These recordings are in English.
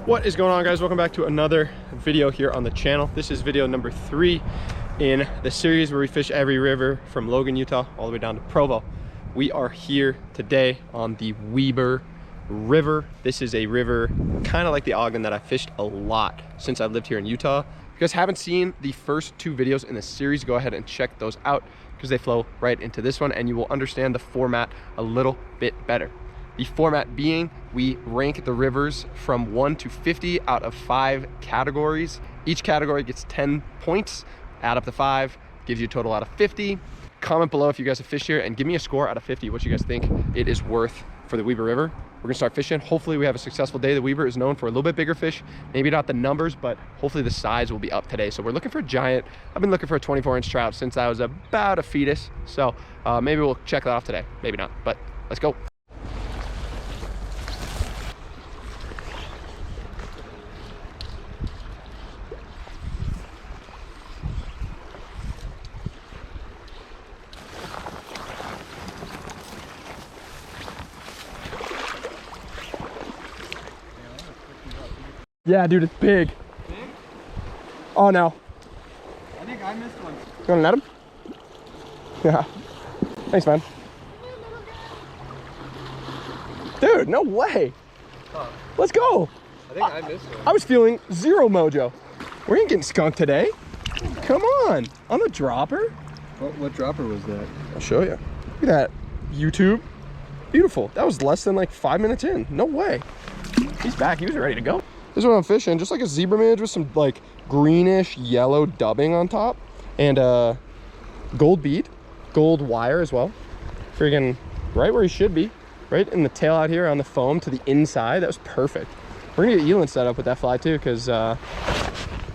What is going on, guys? Welcome back to another video here on the channel. This is video number 3 in the series where we fish every river from Logan, Utah all the way down to Provo. We are here today on the Weber River. This is a river kind of like the Ogden that I fished a lot since I lived here in Utah. If you guys haven't seen the first 2 videos in the series, go ahead and check those out because they flow right into this one and you will understand the format a little bit better. The format being, we rank the rivers from 1 to 50 out of 5 categories. Each category gets 10 points. Add up to 5, gives you a total out of 50. Comment below if you guys have fished here and give me a score out of 50, what you guys think it is worth for the Weber River. We're gonna start fishing. Hopefully we have a successful day. The Weber is known for a little bit bigger fish. Maybe not the numbers, but hopefully the size will be up today. So we're looking for a giant. I've been looking for a 24-inch trout since I was about a fetus. So maybe we'll check that off today. Maybe not, but let's go. Yeah, dude, it's big. Big? Oh, no. I think I missed one. You wanna net him? Yeah. Thanks, man. Dude, no way. Huh. Let's go. I think I missed one. I was feeling zero mojo. We ain't getting skunked today. Come on the dropper. What dropper was that? I'll show you. Look at that. YouTube. Beautiful. That was less than like 5 minutes in. No way. He's back. He was ready to go. This is what I'm fishing, just like a zebra midge with some like greenish yellow dubbing on top and gold bead, gold wire as well. Freaking right where he should be, right in the tail out here on the foam to the inside. That was perfect. We're gonna get Elin set up with that fly too because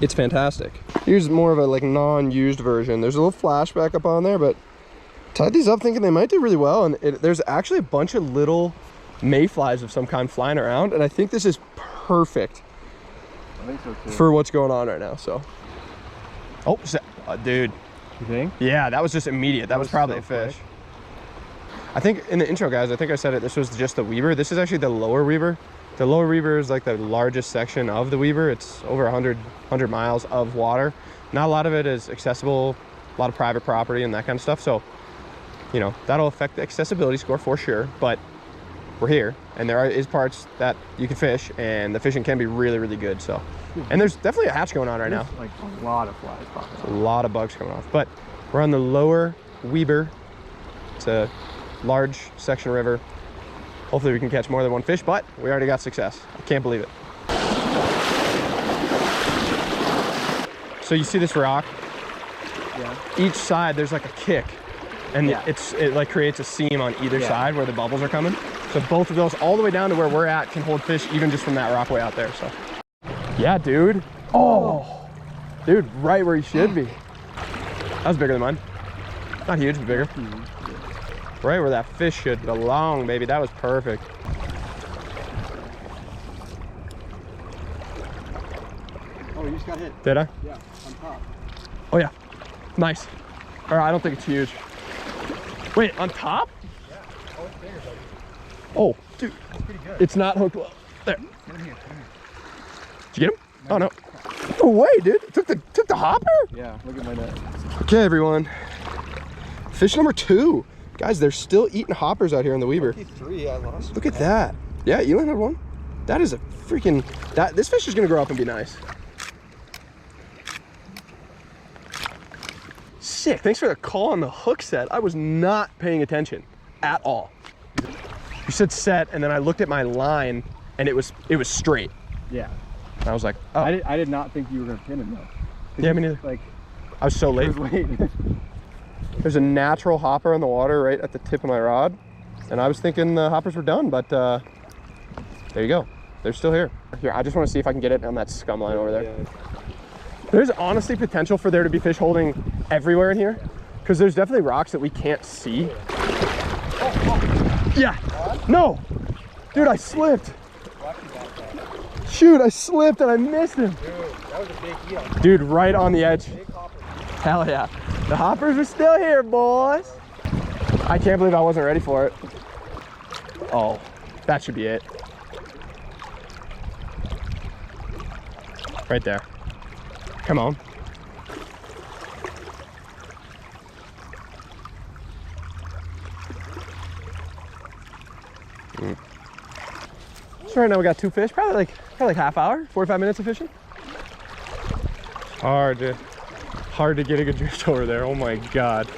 it's fantastic. Here's more of a like non-used version. There's a little flashback up on there, but tied these up thinking they might do really well, and there's actually a bunch of little mayflies of some kind flying around, and I think this is perfect. I think so too. For what's going on right now. So dude, you think? Yeah, that was just immediate. That was probably so a fish quick. I think in the intro, guys, I think I said it, this was just the Weber. This is actually the lower Weber. The lower Weber is like the largest section of the Weber. It's over 100 miles of water. Not a lot of it is accessible, a lot of private property and that kind of stuff, so you know that'll affect the accessibility score for sure, but we're here and there is parts that you can fish and the fishing can be really, really good. So, and there's definitely a hatch going on right now. Like a lot of flies popping out. A lot of bugs coming off, but we're on the lower Weber. It's a large section river. Hopefully we can catch more than one fish, but we already got success. I can't believe it. So you see this rock? Yeah. Each side there's like a kick and yeah. it like creates a seam on either side where the bubbles are coming. So both of those all the way down to where we're at can hold fish even just from that rock way out there. So yeah, dude. Oh, dude, right where he should be. That was bigger than mine. Not huge, but bigger. Right where that fish should belong, baby. That was perfect. Oh, you just got hit. Did I? Yeah, on top. Oh yeah, nice. All right, I don't think it's huge. Wait, on top? Yeah. Oh, it's bigger, buddy. Oh, dude. That's pretty good. It's not hooked well. There. Get him here. Did you get him? No. Oh no. No way, dude. It took the hopper? Yeah, look at my net. Okay, everyone. Fish number 2. Guys, they're still eating hoppers out here in the Weber. 3, I lost. Look at that. Yeah, Elin had one. That is a freaking this fish is gonna grow up and be nice. Sick. Thanks for the call on the hook set. I was not paying attention at all. You said set, and then I looked at my line, and it was straight. Yeah. And I was like, oh. I did not think you were gonna pin him though. Yeah, me neither. Like, I was so late. There's a natural hopper in the water right at the tip of my rod, and I was thinking the hoppers were done, but there you go. They're still here. Here, I just want to see if I can get it on that scum line over there. Yeah. There's honestly potential for there to be fish holding everywhere in here, because there's definitely rocks that we can't see. Yeah. No. Dude, I slipped. Shoot, I slipped and I missed him. Dude, that was a big eel. Dude, right on the edge. Big hopper. Hell yeah. The hoppers are still here, boys. I can't believe I wasn't ready for it. Oh, that should be it. Right there. Come on. So right now we got 2 fish, probably like half hour, 45 minutes of fishing. Hard to get a good drift over there. Oh my God.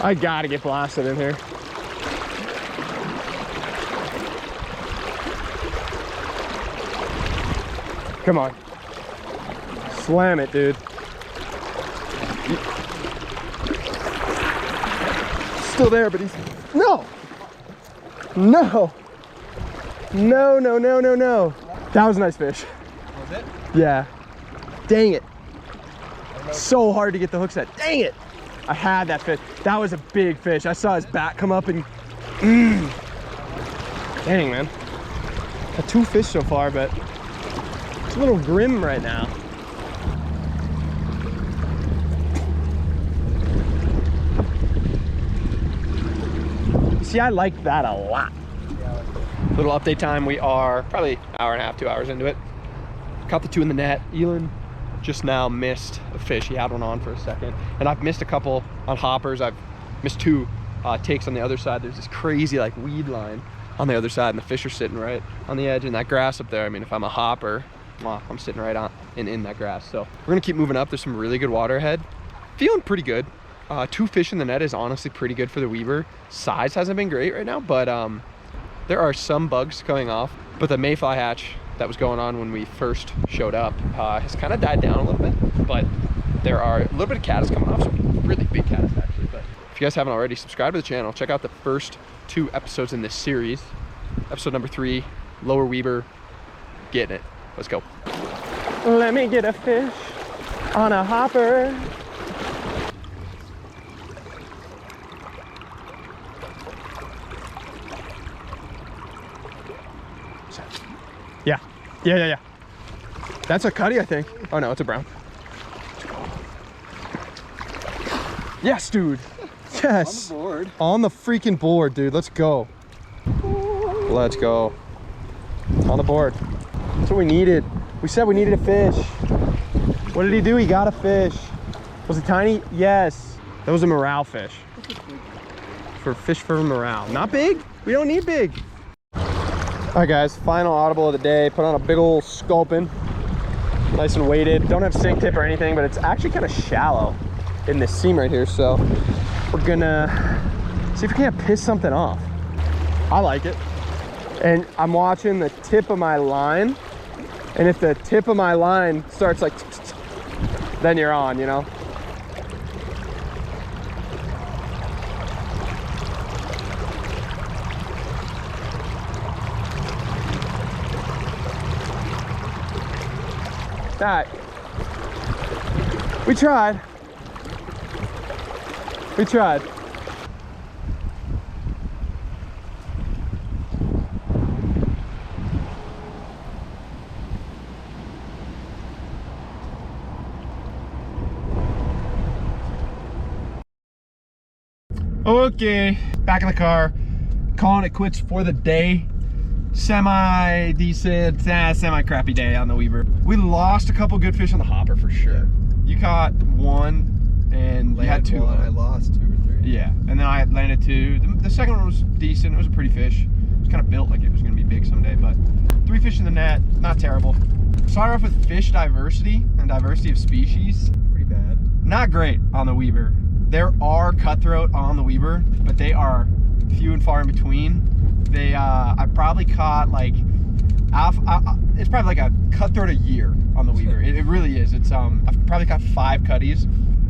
I gotta get blasted in here. Come on. Slam it, dude. Still there, but he's... No! No! No, no, no, no, no. That was a nice fish. Was it? Yeah. Dang it. So hard to get the hook set. Dang it! I had that fish. That was a big fish. I saw his back come up and... Dang, man. Got 2 fish so far, but it's a little grim right now. See, I like that a lot. Little update time. We are probably an hour and a half, 2 hours into it. Caught the 2 in the net. Elon just now missed a fish. He had one on for a second. And I've missed a couple on hoppers. I've missed 2 takes on the other side. There's this crazy like weed line on the other side, and the fish are sitting right on the edge in that grass up there. I mean, if I'm a hopper, well, I'm sitting right on in that grass. So we're gonna keep moving up. There's some really good water ahead. Feeling pretty good. 2 fish in the net is honestly pretty good for the Weaver. Size hasn't been great right now, but there are some bugs going off. But the mayfly hatch that was going on when we first showed up has kind of died down a little bit. But there are a little bit of caddis coming off, some really big caddis actually. But if you guys haven't already, subscribe to the channel. Check out the first 2 episodes in this series. Episode number 3, Lower Weaver, getting it. Let's go. Let me get a fish on a hopper. Yeah. That's a cutty, I think. Oh no, it's a brown. Yes, dude. Yes. On the board. On the freaking board, dude. Let's go. Let's go. On the board. That's what we needed. We said we needed a fish. What did he do? He got a fish. Was it tiny? Yes. That was a morale fish. Fish for morale. Not big. We don't need big. All right, guys. Final audible of the day. Put on a big old sculpin. Nice and weighted. Don't have sink tip or anything, but it's actually kind of shallow in this seam right here. So we're gonna see if we can't piss something off. I like it. And I'm watching the tip of my line. And if the tip of my line starts like, then you're on, you know? All right. We tried. We tried. Okay, back in the car, calling it quits for the day. Semi-decent, semi-crappy day on the Weaver. We lost a couple good fish on the hopper for sure. Yeah. You caught 1 and you had 2. One, I lost 2 or 3. Yeah, and then I landed 2. The second one was decent. It was a pretty fish. It was kind of built like it was gonna be big someday, but 3 fish in the net, not terrible. Started off with fish diversity and diversity of species. Pretty bad. Not great on the Weaver. There are cutthroat on the Weaver, but they are few and far in between. I probably caught like, it's probably like a cutthroat a year on the Weaver. It really is. It's I've probably caught 5 cutties.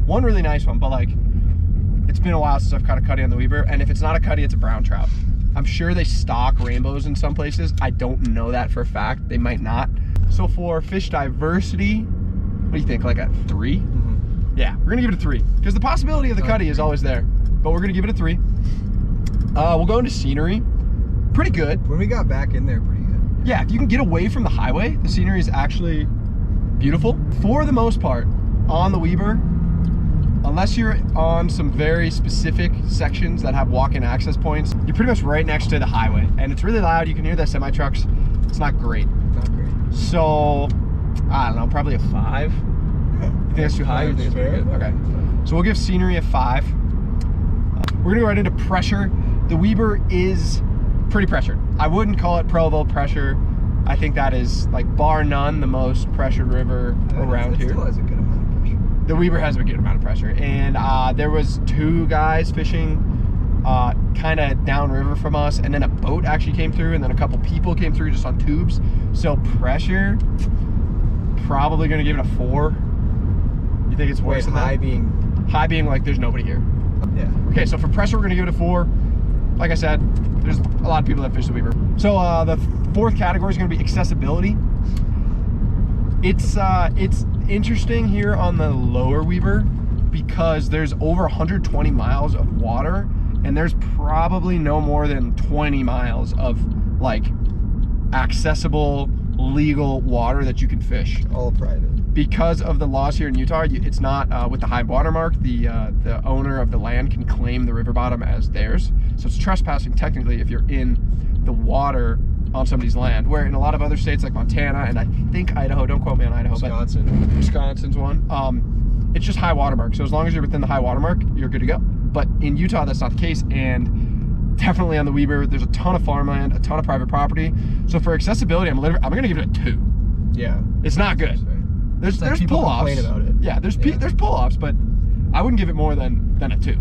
1 really nice one, but like, it's been a while since I've caught a cutty on the Weaver. And if it's not a cutty, it's a brown trout. I'm sure they stock rainbows in some places. I don't know that for a fact. They might not. So for fish diversity, what do you think? Like a 3? Mm-hmm. Yeah, we're gonna give it a 3 because the possibility of the cutty is always there. But we're gonna give it a 3. We'll go into scenery. Pretty good. When we got back in there, pretty good. Yeah, if you can get away from the highway, the scenery is actually beautiful. For the most part, on the Weber, unless you're on some very specific sections that have walk-in access points, you're pretty much right next to the highway. And it's really loud. You can hear the semi-trucks. It's not great. Not great. So, I don't know, probably a 5. You think that's too high? You think it's pretty good? Okay. So we'll give scenery a 5. We're gonna go right into pressure. The Weber is pretty pressured. I wouldn't call it Provo pressure. I think that is, like, bar none, the most pressured river around here. It still has a good amount of pressure. The Weber has a good amount of pressure. And there was 2 guys fishing kind of downriver from us, and then a boat actually came through, and then a couple people came through just on tubes. So pressure, probably gonna give it a 4. You think it's worse than that? High being like there's nobody here. Yeah. Okay, so for pressure, we're gonna give it a 4. Like I said, there's a lot of people that fish the Weber. So the 4th category is gonna be accessibility. It's interesting here on the lower Weber because there's over 120 miles of water, and there's probably no more than 20 miles of like accessible, legal water that you can fish. All private. Because of the laws here in Utah, it's not with the high water mark. The owner of the land can claim the river bottom as theirs. So it's trespassing technically if you're in the water on somebody's land. Where in a lot of other states like Montana and I think Idaho, don't quote me on Idaho, Wisconsin. but Wisconsin's one. It's just high water mark. So as long as you're within the high water mark, you're good to go. But in Utah, that's not the case. And definitely on the Weber, there's a ton of farmland, a ton of private property. So for accessibility, I'm gonna give it a 2. Yeah. It's not good. There's pull-offs. Complain about it. Yeah, there's pull-offs, but I wouldn't give it more than a 2.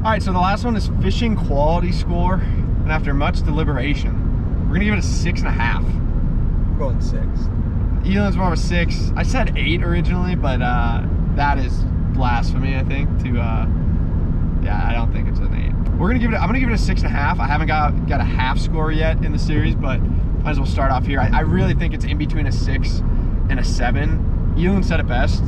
All right, so the last one is fishing quality score, and after much deliberation, we're gonna give it a 6.5. I'm going 6. Elan's more of a 6. I said 8 originally, but that is blasphemy, I think. Yeah, I don't think it's an 8. I'm gonna give it a 6.5. I haven't got a half score yet in the series, but might as well start off here. I really think it's in between a 6 and a 7. Elan said it best.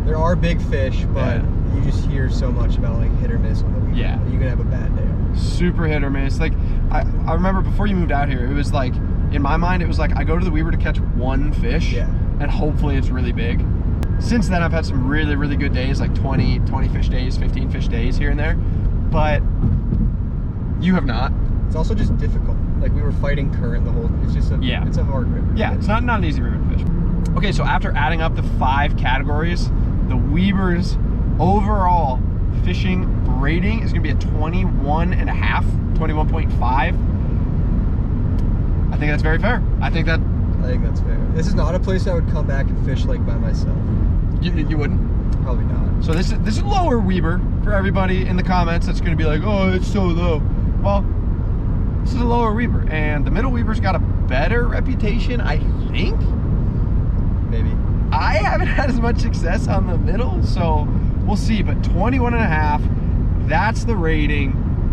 There are big fish, but you just hear so much about like hit or miss on the Weber. Yeah. You're gonna have a bad day. Super hit or miss. Like I remember before you moved out here, it was like, in my mind, it was like I go to the Weber to catch 1 fish, and hopefully it's really big. Since then, I've had some really, really good days, like 20 fish days, 15 fish days here and there, but you have not. It's also just difficult. Like we were fighting current the whole, it's just it's a hard river. Yeah, it's not an easy river to fish. Okay, so after adding up the 5 categories, the Weber's overall fishing rating is gonna be a 21.5, 21.5. I think that's very fair. I think that's fair. This is not a place I would come back and fish like by myself. You wouldn't? Probably not. So this is lower Weber for everybody in the comments that's gonna be like, oh, it's so low. Well, this is a lower Weber, and the middle Weber's got a better reputation, I think. Maybe. I haven't had as much success on the middle, so we'll see. But 21.5, that's the rating.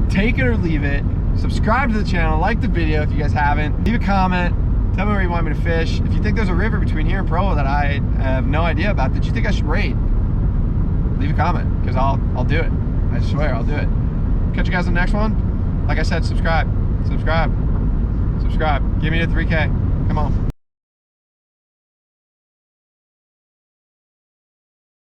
Take it or leave it. Subscribe to the channel, like the video if you guys haven't. Leave a comment. Tell me where you want me to fish. If you think there's a river between here and Provo that I have no idea about that you think I should raid, leave a comment, because I'll do it. I swear I'll do it. Catch you guys in the next one. Like I said, subscribe. Give me to 3K. Come on.